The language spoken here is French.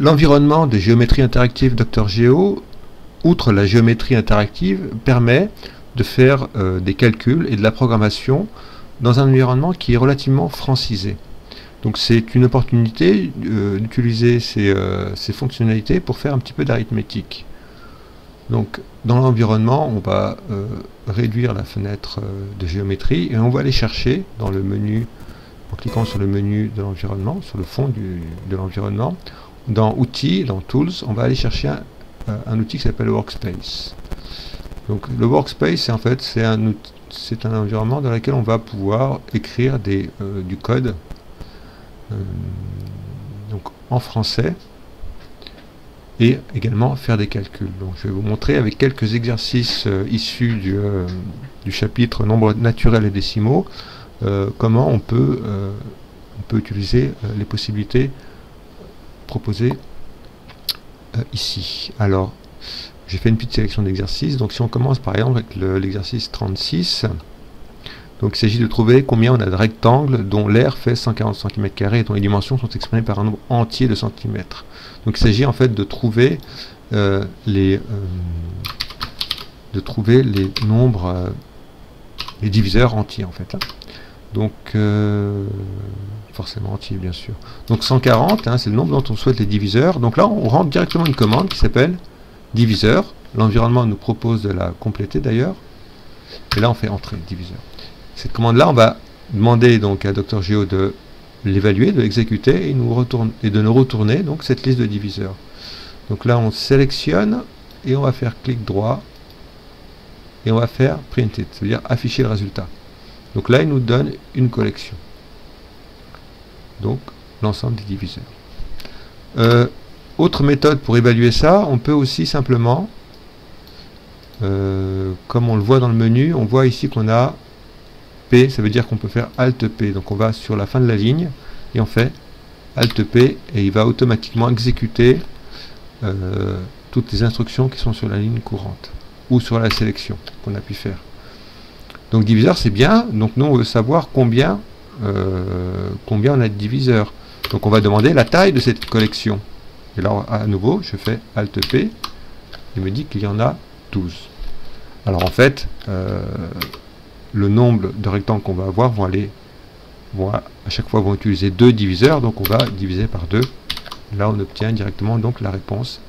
L'environnement de géométrie interactive DoctorGeo, outre la géométrie interactive, permet de faire des calculs et de la programmation dans un environnement qui est relativement francisé. Donc c'est une opportunité d'utiliser ces fonctionnalités pour faire un petit peu d'arithmétique. Donc dans l'environnement, on va réduire la fenêtre de géométrie et on va aller chercher dans le menu, en cliquant sur le menu de l'environnement, sur le fond de l'environnement, dans Outils, dans Tools, on va aller chercher un outil qui s'appelle Workspace. Donc le Workspace, en fait, c'est un environnement dans lequel on va pouvoir écrire du code donc en français et également faire des calculs. Donc je vais vous montrer avec quelques exercices issus du chapitre nombres naturels et décimaux comment on peut utiliser les possibilités proposées ici. Alors j'ai fait une petite sélection d'exercices. Donc si on commence par exemple avec l'exercice 36, donc il s'agit de trouver combien on a de rectangles dont l'aire fait 140 cm² et dont les dimensions sont exprimées par un nombre entier de centimètres. Donc il s'agit en fait de trouver les nombres, les diviseurs entiers en fait. Hein. Donc forcément entiers bien sûr. Donc 140, hein, c'est le nombre dont on souhaite les diviseurs. Donc là on rentre directement une commande qui s'appelle diviseur. L'environnement nous propose de la compléter d'ailleurs. Et là on fait entrer diviseur. Cette commande-là, on va demander donc à DoctorGeo de l'évaluer, de l'exécuter et de nous retourner donc cette liste de diviseurs. Donc là, on sélectionne et on va faire clic droit et on va faire print it, c'est-à-dire afficher le résultat. Donc là, il nous donne une collection. Donc l'ensemble des diviseurs. Autre méthode pour évaluer ça, on peut aussi simplement, comme on le voit dans le menu, on voit ici qu'on a P, ça veut dire qu'on peut faire Alt P. Donc on va sur la fin de la ligne et on fait Alt P et il va automatiquement exécuter toutes les instructions qui sont sur la ligne courante ou sur la sélection qu'on a pu faire. Donc diviseur c'est bien, donc nous on veut savoir combien on a de diviseurs. Donc on va demander la taille de cette collection. Et là à nouveau je fais Alt P, il me dit qu'il y en a 12. Alors en fait le nombre de rectangles qu'on va avoir à chaque fois vont utiliser deux diviseurs, donc on va diviser par 2. Là on obtient directement donc la réponse